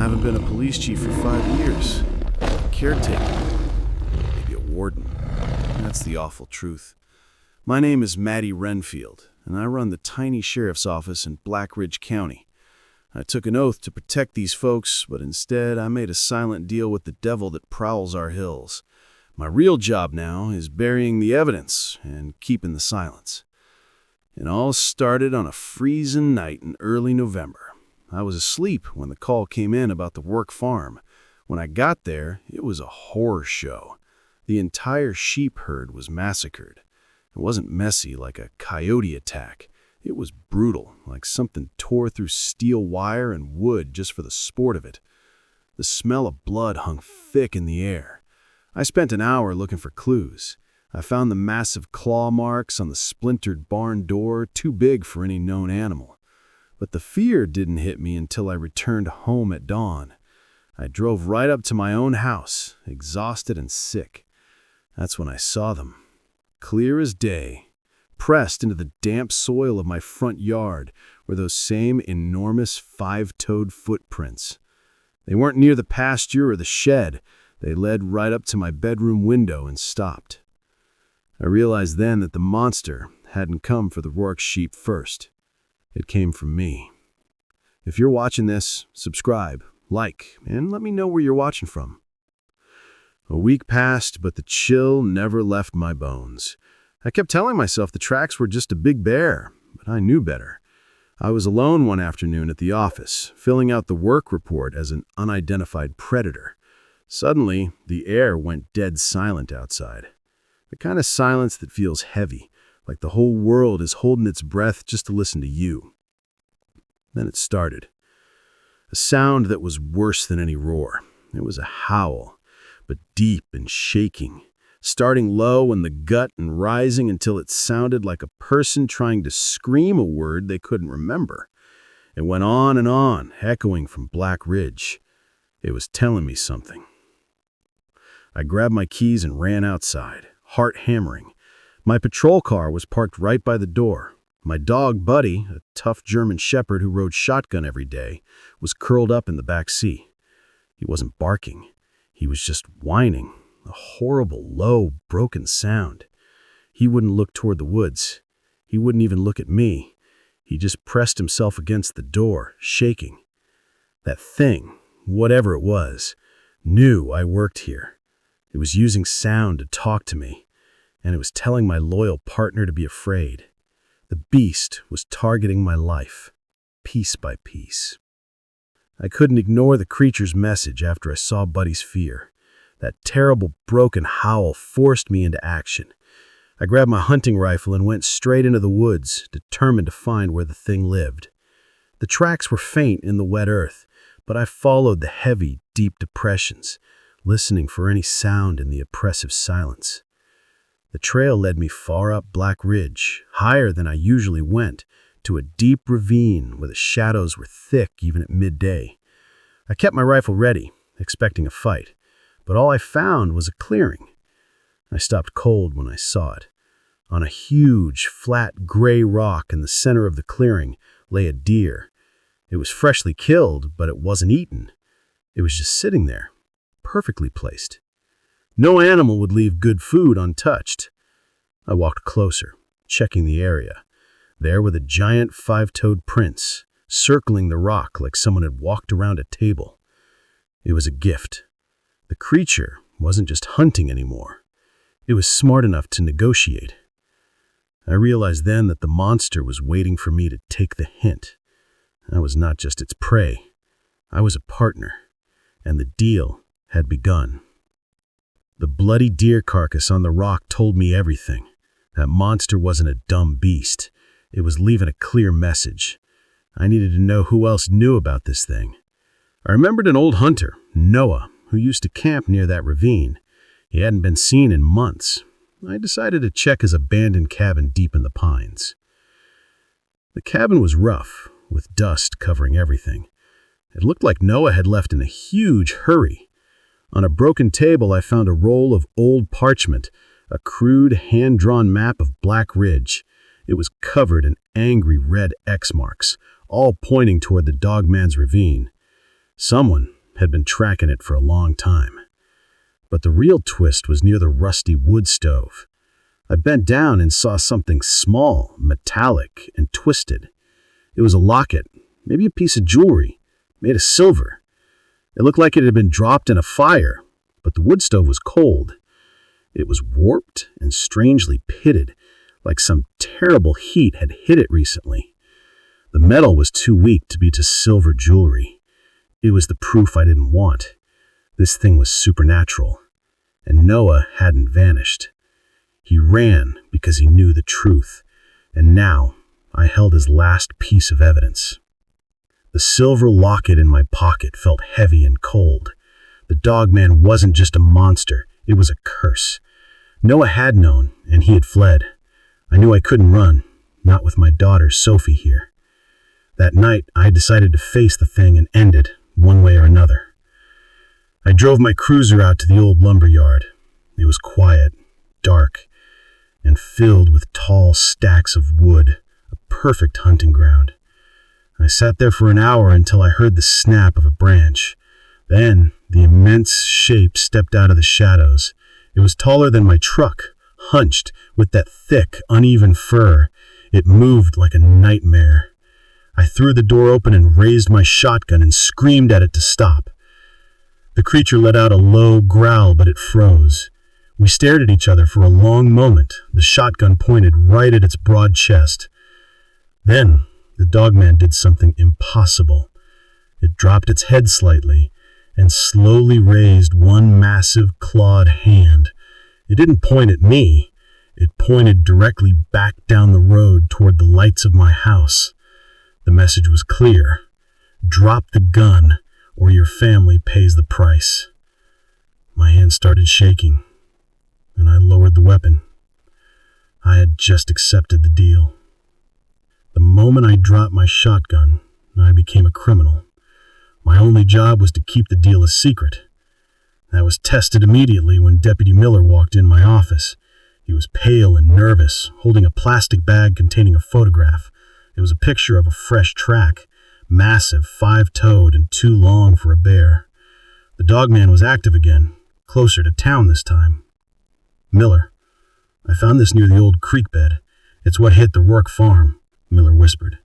haven't been a police chief for 5 years. Caretaker. Maybe a warden. That's the awful truth. My name is David Renfield, and I run the tiny sheriff's office in Black Ridge County. I took an oath to protect these folks, but instead I made a silent deal with the devil that prowls our hills. My real job now is burying the evidence and keeping the silence. It all started on a freezing night in early November. I was asleep when the call came in about the work farm. When I got there, it was a horror show. The entire sheep herd was massacred. It wasn't messy like a coyote attack. It was brutal, like something tore through steel wire and wood just for the sport of it. The smell of blood hung thick in the air. I spent an hour looking for clues. I found the massive claw marks on the splintered barn door, too big for any known animal. But the fear didn't hit me until I returned home at dawn. I drove right up to my own house, exhausted and sick. That's when I saw them, clear as day. Pressed into the damp soil of my front yard were those same enormous 5-toed footprints. They weren't near the pasture or the shed. They led right up to my bedroom window and stopped. I realized then that the monster hadn't come for the Rourke sheep first. It came from me. If you're watching this, subscribe, like, and let me know where you're watching from. A week passed, but the chill never left my bones. I kept telling myself the tracks were just a big bear, but I knew better. I was alone one afternoon at the office, filling out the work report as an unidentified predator. Suddenly, the air went dead silent outside. The kind of silence that feels heavy, like the whole world is holding its breath just to listen to you. Then it started. A sound that was worse than any roar. It was a howl, but deep and shaking. Starting low in the gut and rising until it sounded like a person trying to scream a word they couldn't remember. It went on and on, echoing from Black Ridge. It was telling me something. I grabbed my keys and ran outside, heart hammering. My patrol car was parked right by the door. My dog, Buddy, a tough German shepherd who rode shotgun every day, was curled up in the back seat. He wasn't barking. He was just whining. A horrible, low, broken sound. He wouldn't look toward the woods. He wouldn't even look at me. He just pressed himself against the door, shaking. That thing, whatever it was, knew I worked here. It was using sound to talk to me, and it was telling my loyal partner to be afraid. The beast was targeting my life, piece by piece. I couldn't ignore the creature's message after I saw Buddy's fear. That terrible broken howl forced me into action. I grabbed my hunting rifle and went straight into the woods, determined to find where the thing lived. The tracks were faint in the wet earth, but I followed the heavy, deep depressions, listening for any sound in the oppressive silence. The trail led me far up Black Ridge, higher than I usually went, to a deep ravine where the shadows were thick even at midday. I kept my rifle ready, expecting a fight. But all I found was a clearing. I stopped cold when I saw it. On a huge, flat, gray rock in the center of the clearing lay a deer. It was freshly killed, but it wasn't eaten. It was just sitting there, perfectly placed. No animal would leave good food untouched. I walked closer, checking the area. There were the giant 5-toed prints, circling the rock like someone had walked around a table. It was a gift. The creature wasn't just hunting anymore. It was smart enough to negotiate. I realized then that the monster was waiting for me to take the hint. I was not just its prey. I was a partner, and the deal had begun. The bloody deer carcass on the rock told me everything. That monster wasn't a dumb beast. It was leaving a clear message. I needed to know who else knew about this thing. I remembered an old hunter, Noah, who used to camp near that ravine. He hadn't been seen in months. I decided to check his abandoned cabin deep in the pines. The cabin was rough, with dust covering everything. It looked like Noah had left in a huge hurry. On a broken table, I found a roll of old parchment, a crude, hand-drawn map of Black Ridge. It was covered in angry red X marks, all pointing toward the Dogman's ravine. Someone had been tracking it for a long time. But the real twist was near the rusty wood stove. I bent down and saw something small, metallic, and twisted. It was a locket, maybe a piece of jewelry, made of silver. It looked like it had been dropped in a fire, but the wood stove was cold. It was warped and strangely pitted, like some terrible heat had hit it recently. The metal was too weak to be to silver jewelry. It was the proof I didn't want. This thing was supernatural, and Noah hadn't vanished. He ran because he knew the truth, and now I held his last piece of evidence. The silver locket in my pocket felt heavy and cold. The Dogman wasn't just a monster, it was a curse. Noah had known, and he had fled. I knew I couldn't run, not with my daughter Sophie here. That night, I decided to face the thing and end it, one way or another. I drove my cruiser out to the old lumber yard. It was quiet, dark, and filled with tall stacks of wood, a perfect hunting ground. I sat there for an hour until I heard the snap of a branch. Then, the immense shape stepped out of the shadows. It was taller than my truck, hunched, with that thick, uneven fur. It moved like a nightmare. I threw the door open and raised my shotgun and screamed at it to stop. The creature let out a low growl, but it froze. We stared at each other for a long moment, the shotgun pointed right at its broad chest. Then, the Dogman did something impossible. It dropped its head slightly and slowly raised one massive clawed hand. It didn't point at me. It pointed directly back down the road toward the lights of my house. The message was clear. Drop the gun, or your family pays the price. My hand started shaking, and I lowered the weapon. I had just accepted the deal. The moment I dropped my shotgun, I became a criminal. My only job was to keep the deal a secret. That was tested immediately when Deputy Miller walked in my office. He was pale and nervous, holding a plastic bag containing a photograph. It was a picture of a fresh track, massive, 5-toed, and too long for a bear. The Dogman was active again, closer to town this time. Miller, I found this near the old creek bed. It's what hit the Rourke farm, Miller whispered.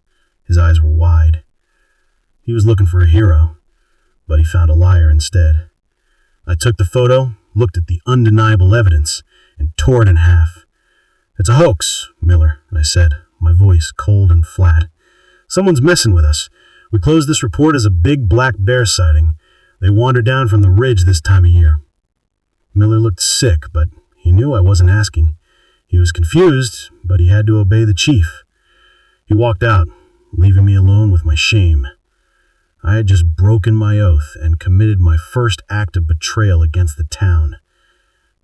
His eyes were wide. He was looking for a hero, but he found a liar instead. I took the photo, looked at the undeniable evidence, and tore it in half. It's a hoax, Miller, I said, my voice cold and flat. Someone's messing with us. We closed this report as a big black bear sighting. They wander down from the ridge this time of year. Miller looked sick, but he knew I wasn't asking. He was confused, but he had to obey the chief. He walked out, leaving me alone with my shame. I had just broken my oath and committed my first act of betrayal against the town.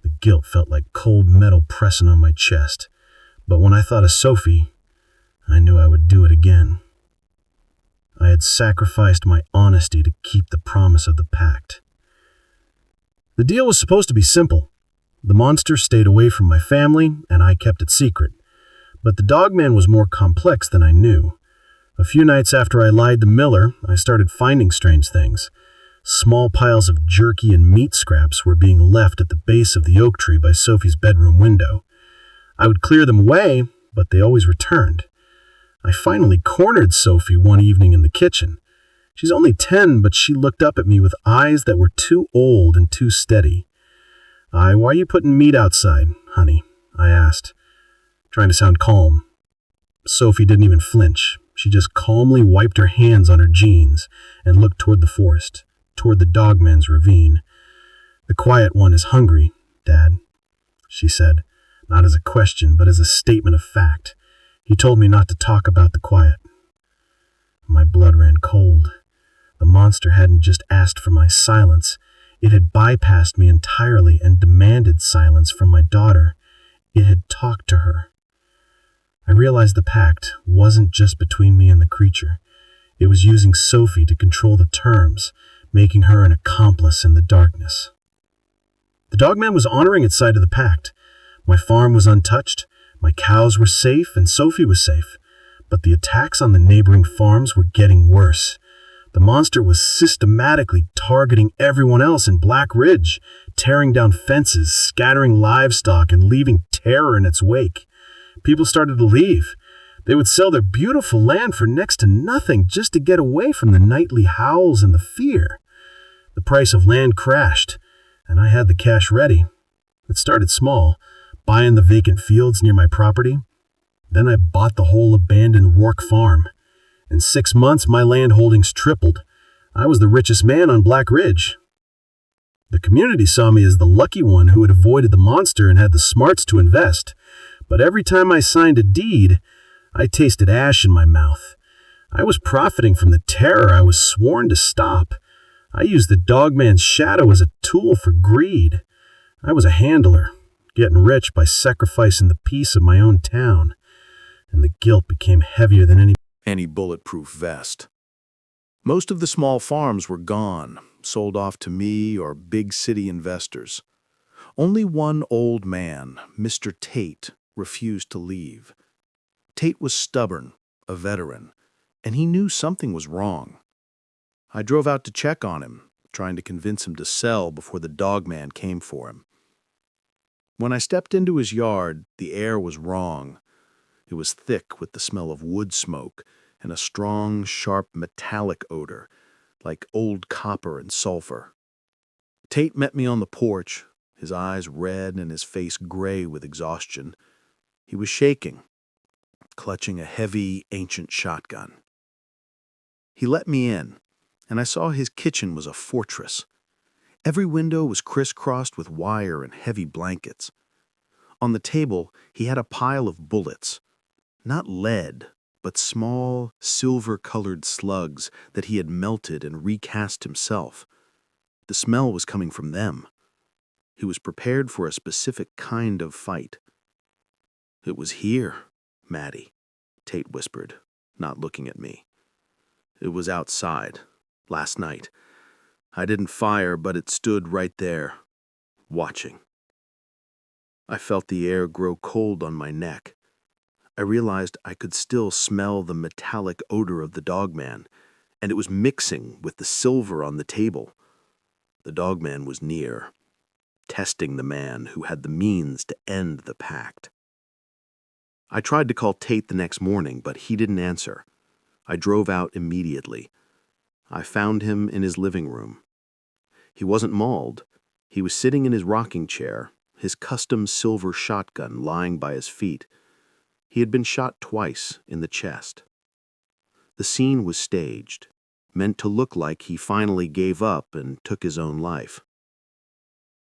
The guilt felt like cold metal pressing on my chest, but when I thought of Sophie, I knew I would do it again. I had sacrificed my honesty to keep the promise of the Pact. The deal was supposed to be simple. The monster stayed away from my family, and I kept it secret. But the Dogman was more complex than I knew. A few nights after I lied to Miller, I started finding strange things. Small piles of jerky and meat scraps were being left at the base of the oak tree by Sophie's bedroom window. I would clear them away, but they always returned. I finally cornered Sophie one evening in the kitchen. She's only 10, but she looked up at me with eyes that were too old and too steady. Why are you putting meat outside, honey? I asked, trying to sound calm. Sophie didn't even flinch. She just calmly wiped her hands on her jeans and looked toward the forest, toward the Dogman's ravine. The quiet one is hungry, Dad, she said, not as a question, but as a statement of fact. He told me not to talk about the quiet. My blood ran cold. The monster hadn't just asked for my silence. It had bypassed me entirely and demanded silence from my daughter. It had talked to her. I realized the Pact wasn't just between me and the creature. It was using Sophie to control the terms, making her an accomplice in the darkness. The Dogman was honoring its side of the Pact. My farm was untouched, my cows were safe, and Sophie was safe. But the attacks on the neighboring farms were getting worse. The monster was systematically targeting everyone else in Black Ridge, tearing down fences, scattering livestock, and leaving terror in its wake. People started to leave. They would sell their beautiful land for next to nothing just to get away from the nightly howls and the fear. The price of land crashed, and I had the cash ready. It started small, buying the vacant fields near my property. Then I bought the whole abandoned Rourke farm. In 6 months, my land holdings tripled. I was the richest man on Black Ridge. The community saw me as the lucky one who had avoided the monster and had the smarts to invest. But every time I signed a deed, I tasted ash in my mouth. I was profiting from the terror I was sworn to stop. I used the Dogman's shadow as a tool for greed. I was a handler, getting rich by sacrificing the peace of my own town. And the guilt became heavier than any bulletproof vest. Most of the small farms were gone, sold off to me or big city investors. Only one old man, Mr. Tate, refused to leave. Tate was stubborn, a veteran, and he knew something was wrong. I drove out to check on him, trying to convince him to sell before the Dogman came for him. When I stepped into his yard, the air was wrong. It was thick with the smell of wood smoke and a strong, sharp, metallic odor, like old copper and sulfur. Tate met me on the porch, his eyes red and his face gray with exhaustion. He was shaking, clutching a heavy, ancient shotgun. He let me in, and I saw his kitchen was a fortress. Every window was crisscrossed with wire and heavy blankets. On the table, he had a pile of bullets. Not lead, but small, silver-colored slugs that he had melted and recast himself. The smell was coming from them. He was prepared for a specific kind of fight. "It was here, Maddie," Tate whispered, not looking at me. "It was outside, last night. I didn't fire, but it stood right there, watching." I felt the air grow cold on my neck. I realized I could still smell the metallic odor of the Dogman, and it was mixing with the silver on the table. The Dogman was near, testing the man who had the means to end the Pact. I tried to call Tate the next morning, but he didn't answer. I drove out immediately. I found him in his living room. He wasn't mauled. He was sitting in his rocking chair, his custom silver shotgun lying by his feet. He had been shot twice in the chest. The scene was staged, meant to look like he finally gave up and took his own life.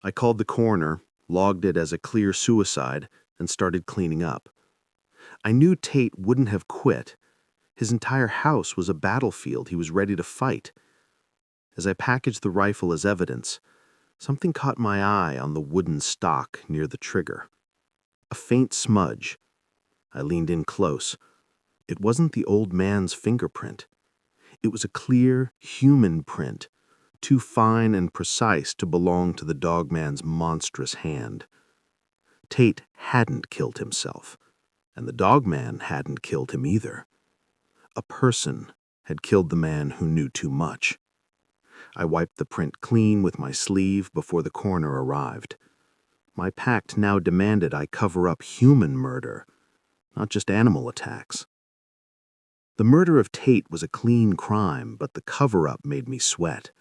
I called the coroner, logged it as a clear suicide, and started cleaning up. I knew Tate wouldn't have quit. His entire house was a battlefield he was ready to fight. As I packaged the rifle as evidence, something caught my eye on the wooden stock near the trigger. A faint smudge. I leaned in close. It wasn't the old man's fingerprint. It was a clear, human print, too fine and precise to belong to the Dogman's monstrous hand. Tate hadn't killed himself, and the Dogman hadn't killed him either. A person had killed the man who knew too much. I wiped the print clean with my sleeve before the coroner arrived. My pact now demanded I cover up human murder, not just animal attacks. The murder of Tate was a clean crime, but the cover-up made me sweat.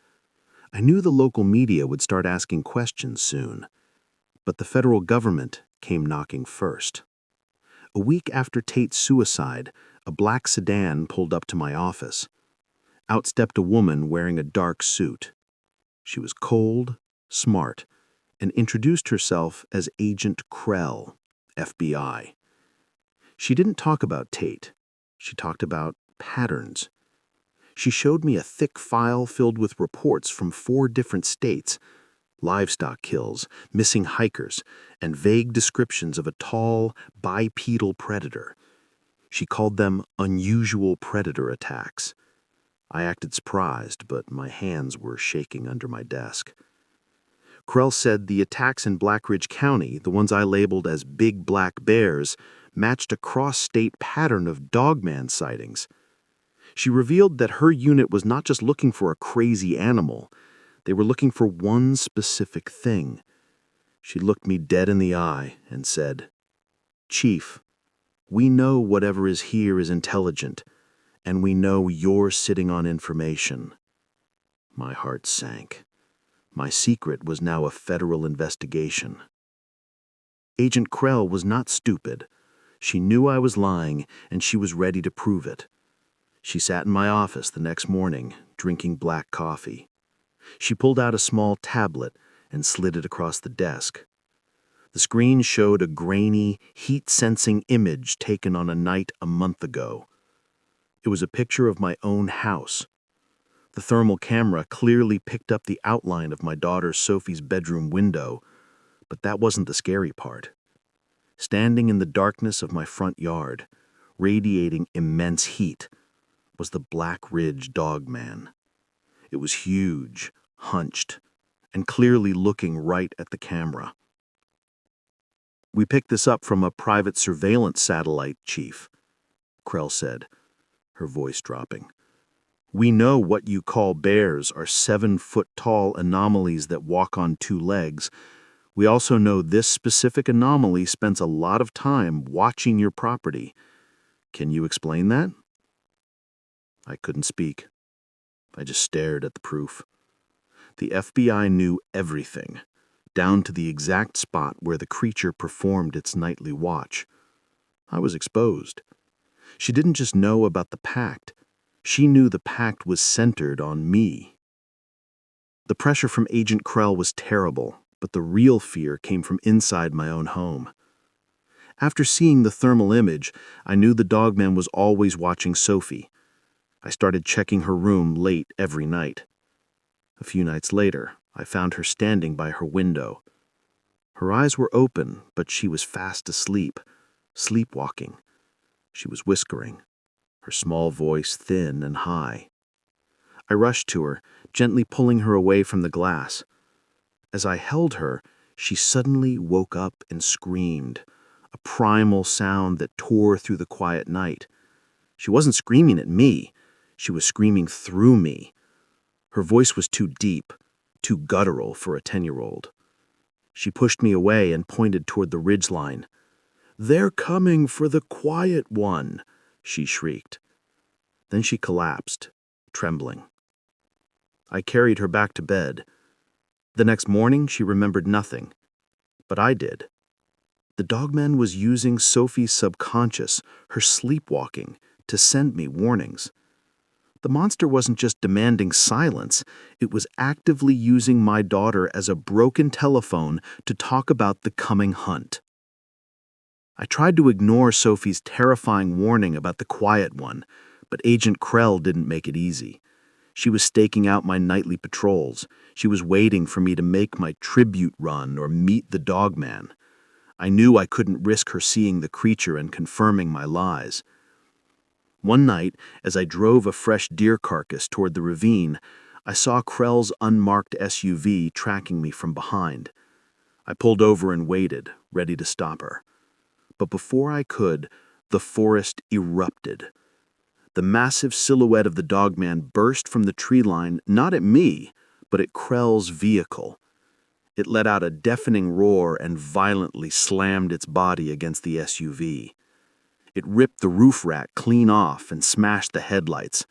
I knew the local media would start asking questions soon, but the federal government came knocking first. A week after Tate's suicide, a black sedan pulled up to my office. Out stepped a woman wearing a dark suit. She was cold, smart, and introduced herself as Agent Krell, FBI. She didn't talk about Tate. She talked about patterns. She showed me a thick file filled with reports from 4 different states, livestock kills, missing hikers, and vague descriptions of a tall, bipedal predator. She called them unusual predator attacks. I acted surprised, but my hands were shaking under my desk. Krell said the attacks in Black Ridge County, the ones I labeled as big black bears, matched a cross-state pattern of Dogman sightings. She revealed that her unit was not just looking for a crazy animal. They were looking for one specific thing. She looked me dead in the eye and said, "Chief, we know whatever is here is intelligent, and we know you're sitting on information." My heart sank. My secret was now a federal investigation. Agent Krell was not stupid. She knew I was lying, and she was ready to prove it. She sat in my office the next morning, drinking black coffee. She pulled out a small tablet and slid it across the desk. The screen showed a grainy, heat-sensing image taken on a night a month ago. It was a picture of my own house. The thermal camera clearly picked up the outline of my daughter Sophie's bedroom window, but that wasn't the scary part. Standing in the darkness of my front yard, radiating immense heat, was the Black Ridge Dogman. It was huge, hunched, and clearly looking right at the camera. "We picked this up from a private surveillance satellite, Chief," Krell said, her voice dropping. "We know what you call bears are 7-foot-tall anomalies that walk on 2 legs. We also know this specific anomaly spends a lot of time watching your property. Can you explain that?" I couldn't speak. I just stared at the proof. The FBI knew everything, down to the exact spot where the creature performed its nightly watch. I was exposed. She didn't just know about the Pact. She knew the Pact was centered on me. The pressure from Agent Krell was terrible, but the real fear came from inside my own home. After seeing the thermal image, I knew the Dogman was always watching Sophie. I started checking her room late every night. A few nights later, I found her standing by her window. Her eyes were open, but she was fast asleep, sleepwalking. She was whispering, her small voice thin and high. I rushed to her, gently pulling her away from the glass. As I held her, she suddenly woke up and screamed, a primal sound that tore through the quiet night. She wasn't screaming at me. She was screaming through me. Her voice was too deep, too guttural for a 10-year-old. She pushed me away and pointed toward the ridgeline. "They're coming for the quiet one," she shrieked. Then she collapsed, trembling. I carried her back to bed. The next morning, she remembered nothing. But I did. The Dogman was using Sophie's subconscious, her sleepwalking, to send me warnings. The monster wasn't just demanding silence, it was actively using my daughter as a broken telephone to talk about the coming hunt. I tried to ignore Sophie's terrifying warning about the quiet one, but Agent Krell didn't make it easy. She was staking out my nightly patrols. She was waiting for me to make my tribute run or meet the Dogman. I knew I couldn't risk her seeing the creature and confirming my lies. One night, as I drove a fresh deer carcass toward the ravine, I saw Krell's unmarked SUV tracking me from behind. I pulled over and waited, ready to stop her. But before I could, the forest erupted. The massive silhouette of the Dogman burst from the tree line not at me, but at Krell's vehicle. It let out a deafening roar and violently slammed its body against the SUV. It ripped the roof rack clean off and smashed the headlights.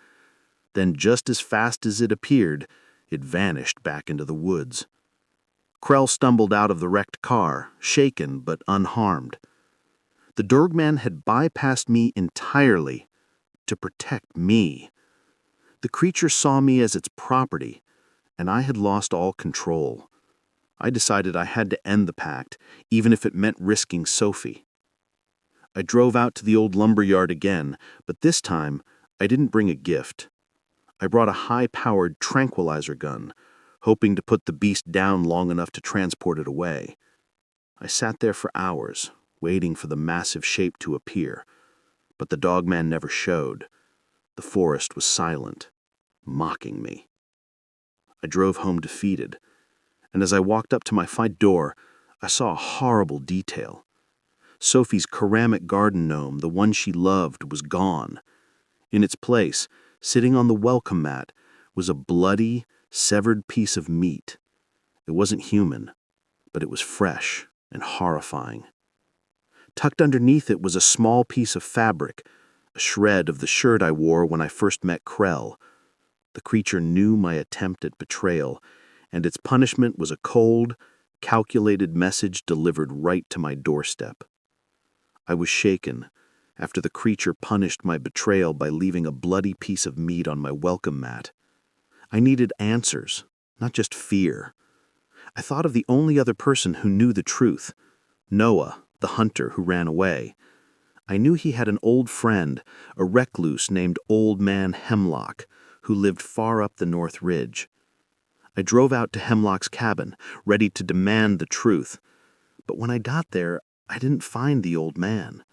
Then, just as fast as it appeared, it vanished back into the woods. Krell stumbled out of the wrecked car, shaken but unharmed. The Dogman had bypassed me entirely to protect me. The creature saw me as its property, and I had lost all control. I decided I had to end the Pact, even if it meant risking Sophie. I drove out to the old lumberyard again, but this time I didn't bring a gift. I brought a high-powered tranquilizer gun, hoping to put the beast down long enough to transport it away. I sat there for hours, waiting for the massive shape to appear, but the Dogman never showed. The forest was silent, mocking me. I drove home defeated, and as I walked up to my front door, I saw a horrible detail. Sophie's ceramic garden gnome, the one she loved, was gone. In its place, Sitting on the welcome mat was a bloody, severed piece of meat. It wasn't human, but it was fresh and horrifying. Tucked underneath it was a small piece of fabric, a shred of the shirt I wore when I first met Krell. The creature knew my attempt at betrayal, and its punishment was a cold, calculated message delivered right to my doorstep. I was shaken after the creature punished my betrayal by leaving a bloody piece of meat on my welcome mat. I needed answers, not just fear. I thought of the only other person who knew the truth, Noah, the hunter who ran away. I knew he had an old friend, a recluse named Old Man Hemlock, who lived far up the North Ridge. I drove out to Hemlock's cabin, ready to demand the truth. But when I got there, I didn't find the old man.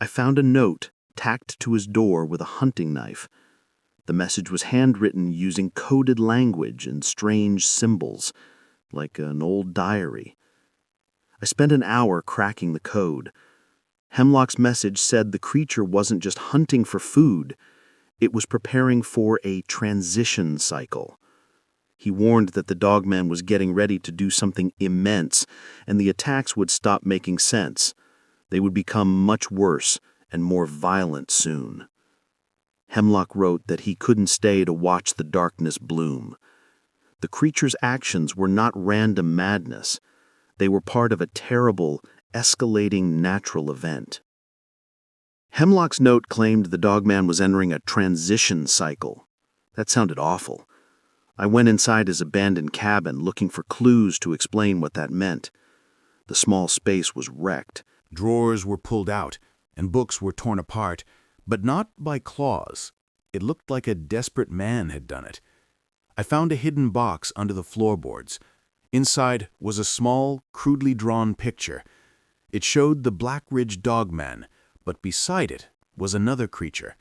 I found a note tacked to his door with a hunting knife. The message was handwritten using coded language and strange symbols, like an old diary. I spent an hour cracking the code. Hemlock's message said the creature wasn't just hunting for food, it was preparing for a transition cycle. He warned that the Dogman was getting ready to do something immense, and the attacks would stop making sense. They would become much worse and more violent soon. Hemlock wrote that he couldn't stay to watch the darkness bloom. The creature's actions were not random madness. They were part of a terrible, escalating natural event. Hemlock's note claimed the Dogman was entering a transition cycle. That sounded awful. I went inside his abandoned cabin looking for clues to explain what that meant. The small space was wrecked. Drawers were pulled out, and books were torn apart, but not by claws. It looked like a desperate man had done it. I found a hidden box under the floorboards. Inside was a small, crudely drawn picture. It showed the Black Ridge Dogman, but beside it was another creature.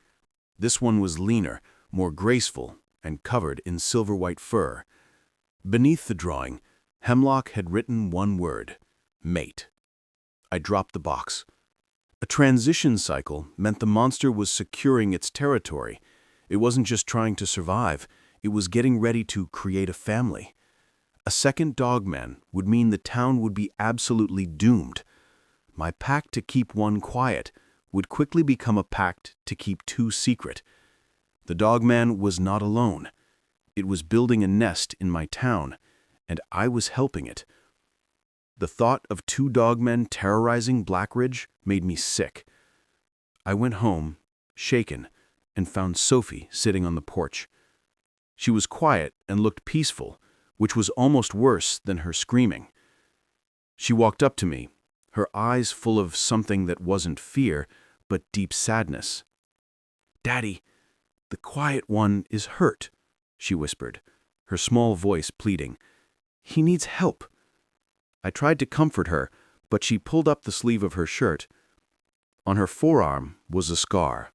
This one was leaner, more graceful, and covered in silver-white fur. Beneath the drawing, Hemlock had written one word: mate. I dropped the box. A transition cycle meant the monster was securing its territory. It wasn't just trying to survive, it was getting ready to create a family. A second Dogman would mean the town would be absolutely doomed. My pact to keep one quiet would quickly become a pact to keep two secret. The Dogman was not alone. It was building a nest in my town, and I was helping it. The thought of two Dogmen terrorizing Black Ridge made me sick. I went home, shaken, and found Sophie sitting on the porch. She was quiet and looked peaceful, which was almost worse than her screaming. She walked up to me, her eyes full of something that wasn't fear, but deep sadness. "Daddy, the quiet one is hurt," she whispered, her small voice pleading. "He needs help." I tried to comfort her, but she pulled up the sleeve of her shirt. On her forearm was a scar.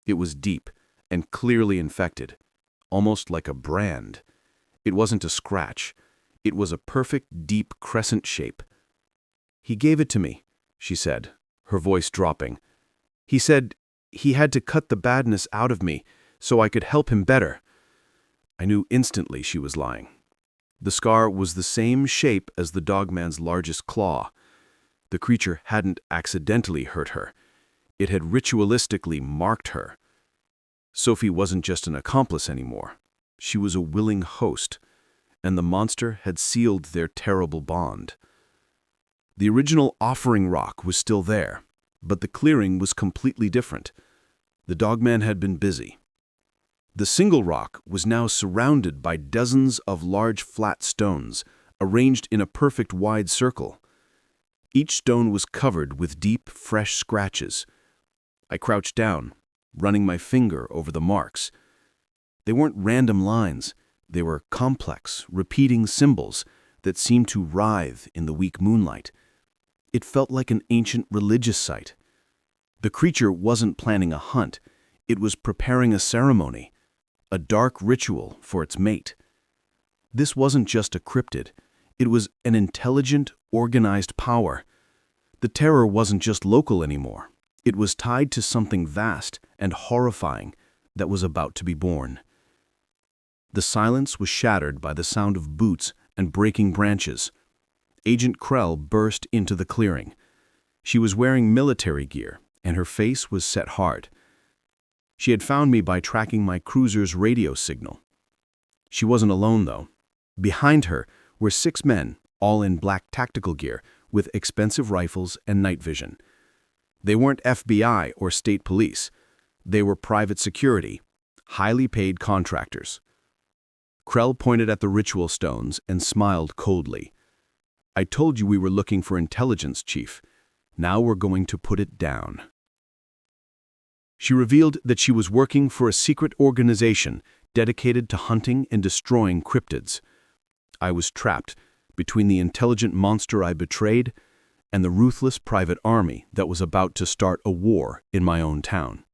It was deep and clearly infected, almost like a brand. It wasn't a scratch. It was a perfect, deep crescent shape. "He gave it to me," she said, her voice dropping. "He said he had to cut the badness out of me so I could help him better." I knew instantly she was lying. The scar was the same shape as the Dogman's largest claw. The creature hadn't accidentally hurt her. It had ritualistically marked her. Sophie wasn't just an accomplice anymore. She was a willing host, and the monster had sealed their terrible bond. The original offering rock was still there, but the clearing was completely different. The Dogman had been busy. The single rock was now surrounded by dozens of large flat stones, arranged in a perfect wide circle. Each stone was covered with deep, fresh scratches. I crouched down, running my finger over the marks. They weren't random lines. They were complex, repeating symbols that seemed to writhe in the weak moonlight. It felt like an ancient religious site. The creature wasn't planning a hunt. It was preparing a ceremony, a dark ritual for its mate. This wasn't just a cryptid. It was an intelligent, organized power. The terror wasn't just local anymore. It was tied to something vast and horrifying, that was about to be born. The silence was shattered by the sound of boots and breaking branches. Agent Krell burst into the clearing. She was wearing military gear, and her face was set hard. She had found me by tracking my cruiser's radio signal. She wasn't alone, though. Behind her were 6 men, all in black tactical gear, with expensive rifles and night vision. They weren't FBI or state police. They were private security, highly paid contractors. Krell pointed at the ritual stones and smiled coldly. "I told you we were looking for intelligence, Chief. Now we're going to put it down." She revealed that she was working for a secret organization dedicated to hunting and destroying cryptids. I was trapped between the intelligent monster I betrayed and the ruthless private army that was about to start a war in my own town.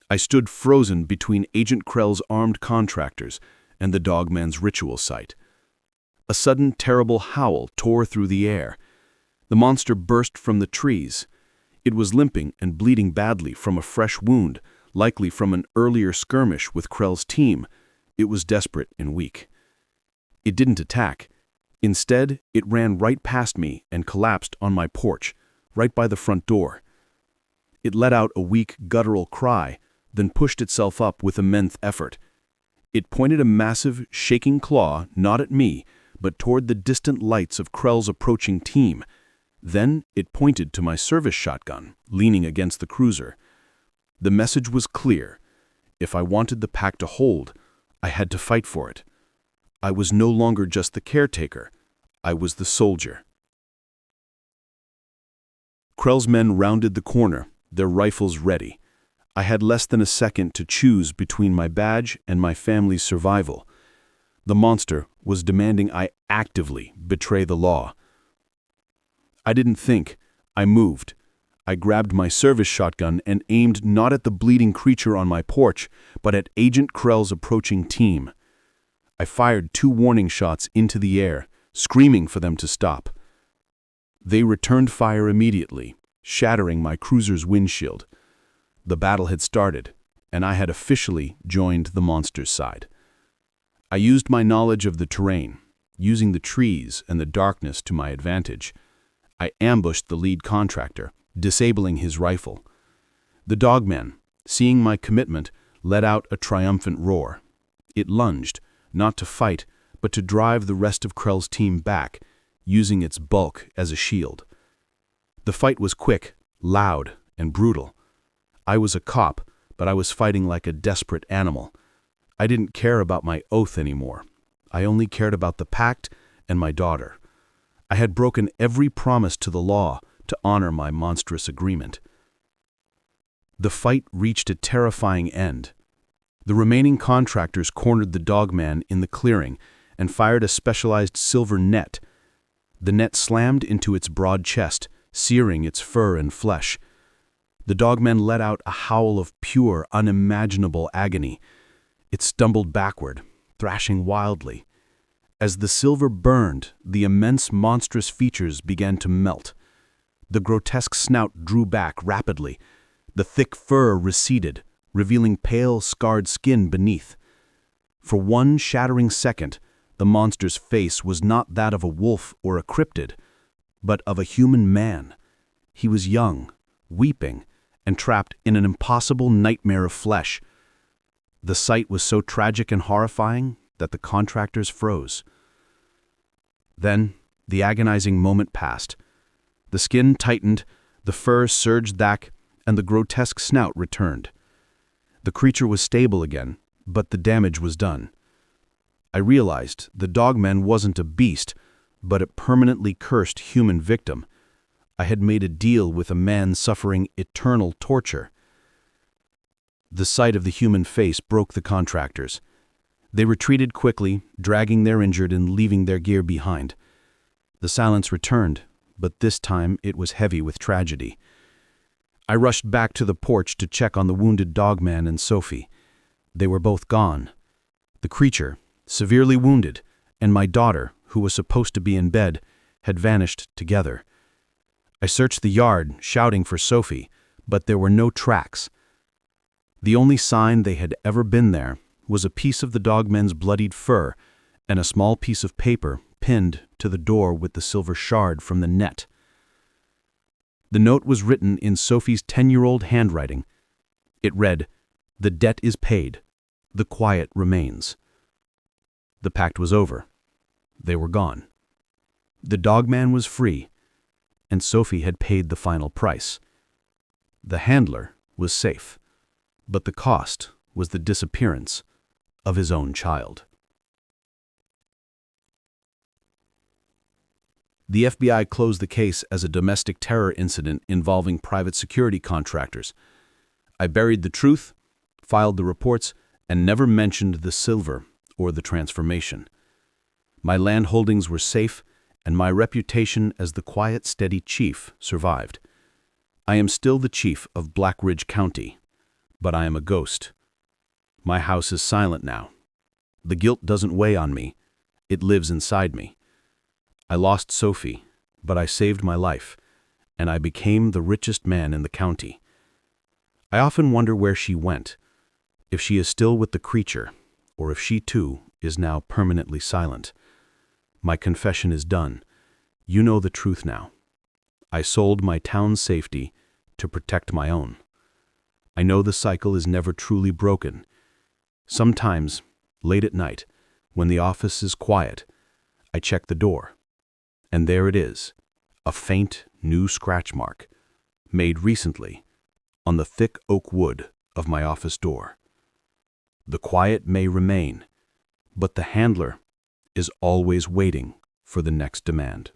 I stood frozen between Agent Krell's armed contractors and the Dogman's ritual site. A sudden terrible howl tore through the air. The monster burst from the trees. It was limping and bleeding badly from a fresh wound, likely from an earlier skirmish with Krell's team. It was desperate and weak. It didn't attack. Instead, it ran right past me and collapsed on my porch, right by the front door. It let out a weak, guttural cry, then pushed itself up with immense effort. It pointed a massive, shaking claw not at me, but toward the distant lights of Krell's approaching team. Then it pointed to my service shotgun, leaning against the cruiser. The message was clear. If I wanted the Pact to hold, I had to fight for it. I was no longer just the caretaker. I was the soldier. Krell's men rounded the corner, their rifles ready. I had less than a second to choose between my badge and my family's survival. The monster was demanding I actively betray the law. I didn't think. I moved. I grabbed my service shotgun and aimed not at the bleeding creature on my porch, but at Agent Krell's approaching team. I fired 2 warning shots into the air, screaming for them to stop. They returned fire immediately, shattering my cruiser's windshield. The battle had started, and I had officially joined the monster's side. I used my knowledge of the terrain, using the trees and the darkness to my advantage. I ambushed the lead contractor, disabling his rifle. The Dogman, seeing my commitment, let out a triumphant roar. It lunged, not to fight, but to drive the rest of Krell's team back, using its bulk as a shield. The fight was quick, loud, and brutal. I was a cop, but I was fighting like a desperate animal. I didn't care about my oath anymore. I only cared about the Pact and my daughter. I had broken every promise to the law to honor my monstrous agreement. The fight reached a terrifying end. The remaining contractors cornered the Dogman in the clearing and fired a specialized silver net. The net slammed into its broad chest, searing its fur and flesh. The Dogman let out a howl of pure, unimaginable agony. It stumbled backward, thrashing wildly. As the silver burned, the immense monstrous features began to melt. The grotesque snout drew back rapidly. The thick fur receded, revealing pale, scarred skin beneath. For one shattering second, the monster's face was not that of a wolf or a cryptid, but of a human man. He was young, weeping, and trapped in an impossible nightmare of flesh. The sight was so tragic and horrifying that the contractors froze. Then, the agonizing moment passed. The skin tightened, the fur surged back, and the grotesque snout returned. The creature was stable again, but the damage was done. I realized the Dogman wasn't a beast, but a permanently cursed human victim. I had made a deal with a man suffering eternal torture. The sight of the human face broke the contractors. They retreated quickly, dragging their injured and leaving their gear behind. The silence returned, but this time it was heavy with tragedy. I rushed back to the porch to check on the wounded Dogman and Sophie. They were both gone. The creature, severely wounded, and my daughter, who was supposed to be in bed, had vanished together. I searched the yard, shouting for Sophie, but there were no tracks. The only sign they had ever been there was a piece of the dogman's bloodied fur and a small piece of paper pinned to the door with the silver shard from the net. The note was written in Sophie's 10-year-old handwriting. It read, "The debt is paid. The quiet remains." The pact was over. They were gone. The dogman was free, and Sophie had paid the final price. The handler was safe, but the cost was the disappearance of his own child. The FBI closed the case as a domestic terror incident involving private security contractors. I buried the truth, filed the reports, and never mentioned the silver or the transformation. My land holdings were safe, and my reputation as the quiet, steady chief survived. I am still the chief of Black Ridge County, but I am a ghost. My house is silent now. The guilt doesn't weigh on me. It lives inside me. I lost Sophie, but I saved my life, and I became the richest man in the county. I often wonder where she went, if she is still with the creature, or if she too is now permanently silent. My confession is done. You know the truth now. I sold my town's safety to protect my own. I know the cycle is never truly broken. Sometimes, late at night, when the office is quiet, I check the door. And there it is, a faint new scratch mark, made recently on the thick oak wood of my office door. The quiet may remain, but the handler is always waiting for the next demand.